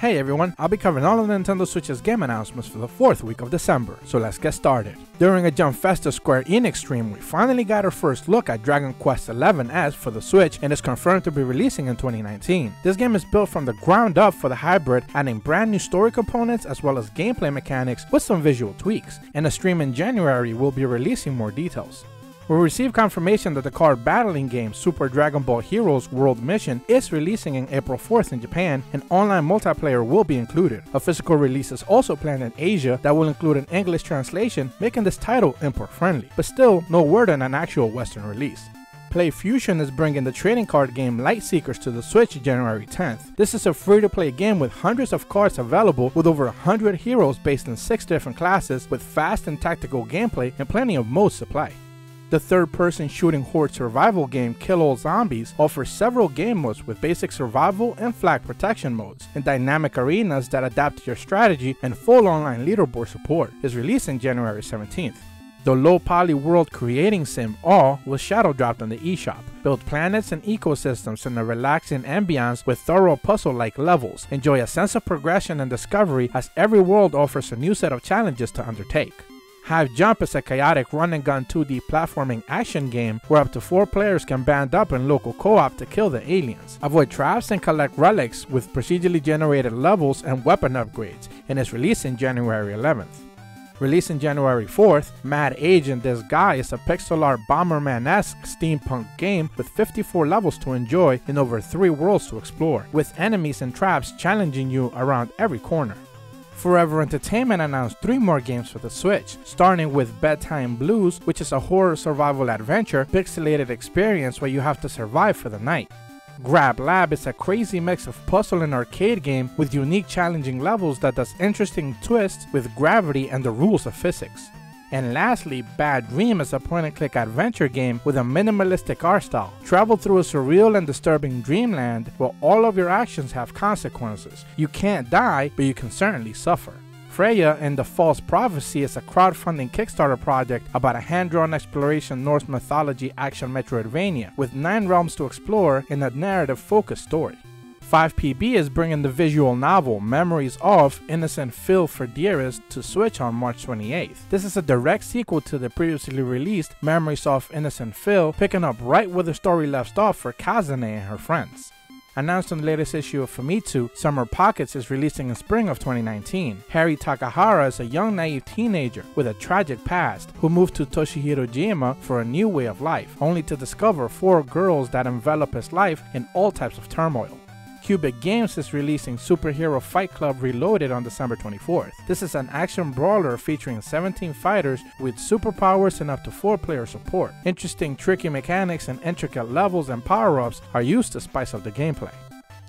Hey everyone, I'll be covering all of Nintendo Switch's game announcements for the 4th week of December, so let's get started. During a Jump Festa Square Enix stream, we finally got our first look at Dragon Quest XI-S for the Switch and is confirmed to be releasing in 2019. This game is built from the ground up for the hybrid, adding brand new story components as well as gameplay mechanics with some visual tweaks. In a stream in January, we'll be releasing more details. We received confirmation that the card battling game Super Dragon Ball Heroes World Mission is releasing in April 4th in Japan, and online multiplayer will be included. A physical release is also planned in Asia that will include an English translation, making this title import friendly, but still no word on an actual Western release. PlayFusion is bringing the trading card game Lightseekers to the Switch January 10th. This is a free-to-play game with hundreds of cards available with over 100 heroes based in 6 different classes with fast and tactical gameplay and plenty of modes supply. The third-person shooting horde survival game Kill All Zombies offers several game modes with basic survival and flag protection modes, and dynamic arenas that adapt to your strategy and full online leaderboard support. Is releasing January 17th. The low-poly world creating sim Awe was shadow dropped on the eShop. Build planets and ecosystems in a relaxing ambiance with thorough puzzle-like levels. Enjoy a sense of progression and discovery as every world offers a new set of challenges to undertake. Hive Jump is a chaotic run-and-gun 2D platforming action game where up to 4 players can band up in local co-op to kill the aliens. Avoid traps and collect relics with procedurally generated levels and weapon upgrades, and is released in January 11th. Releasing January 4th, Mad Age in Disguise is a pixel art Bomberman-esque steampunk game with 54 levels to enjoy and over 3 worlds to explore, with enemies and traps challenging you around every corner. Forever Entertainment announced 3 more games for the Switch, starting with Bedtime Blues, which is a horror survival adventure pixelated experience where you have to survive for the night. Grab Lab is a crazy mix of puzzle and arcade game with unique challenging levels that does interesting twists with gravity and the rules of physics. And lastly, Bad Dream is a point-and-click adventure game with a minimalistic art style. Travel through a surreal and disturbing dreamland where all of your actions have consequences. You can't die, but you can certainly suffer. Freya and the False Prophecy is a crowdfunding Kickstarter project about a hand-drawn exploration Norse mythology action Metroidvania with 9 realms to explore in a narrative-focused story. 5PB is bringing the visual novel Memories of Innocent Phil for Dearest to Switch on March 28th. This is a direct sequel to the previously released Memories of Innocent Phil, picking up right where the story left off for Kazane and her friends. Announced in the latest issue of Famitsu, Summer Pockets is releasing in spring of 2019. Harry Takahara is a young naive teenager with a tragic past who moved to Toshihirojima for a new way of life, only to discover 4 girls that envelop his life in all types of turmoil. Cubic Games is releasing Superhero Fight Club Reloaded on December 24th. This is an action brawler featuring 17 fighters with superpowers and up to 4-player support. Interesting tricky mechanics and intricate levels and power-ups are used to spice up the gameplay.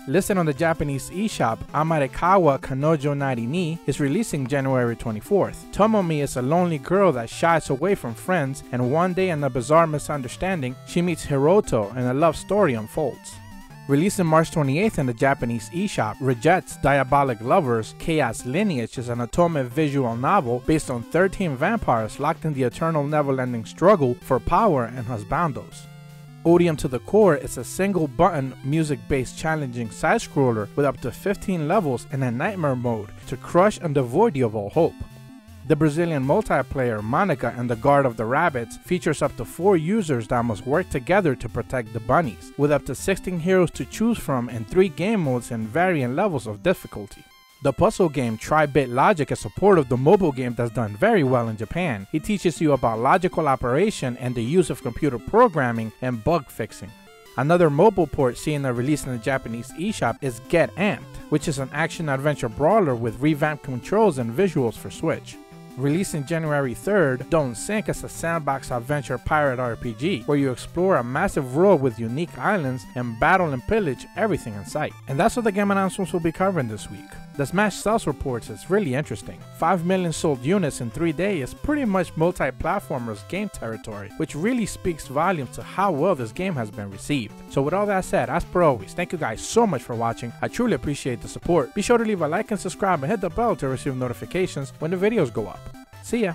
Listed on the Japanese eShop, Amarekawa Kanojo Nerdini is releasing January 24th. Tomomi is a lonely girl that shies away from friends, and one day in a bizarre misunderstanding, she meets Hiroto and a love story unfolds. Releasing March 28th in the Japanese eShop, Rejet's Diabolic Lovers Chaos Lineage is an Otome visual novel based on 13 vampires locked in the eternal never-ending struggle for power and husbandos. Odium to the Core is a single-button, music-based challenging side-scroller with up to 15 levels in a nightmare mode to crush and devoid you of all hope. The Brazilian multiplayer Monica and the Guard of the Rabbits features up to 4 users that must work together to protect the bunnies, with up to 16 heroes to choose from and 3 game modes and varying levels of difficulty. The puzzle game Tri-Bit Logic is a port of the mobile game that's done very well in Japan. It teaches you about logical operation and the use of computer programming and bug fixing. Another mobile port seen a release in the Japanese eShop is Get Amped, which is an action-adventure brawler with revamped controls and visuals for Switch. Releasing January 3rd, Don't Sink is a sandbox adventure pirate RPG where you explore a massive world with unique islands and battle and pillage everything in sight. And that's what the game announcements will be covering this week. The Smash sales reports is really interesting. 5 million sold units in 3 days is pretty much multi-platformers game territory, which really speaks volumes to how well this game has been received. So with all that said, as per always, thank you guys so much for watching. I truly appreciate the support. Be sure to leave a like and subscribe and hit the bell to receive notifications when the videos go up. See ya!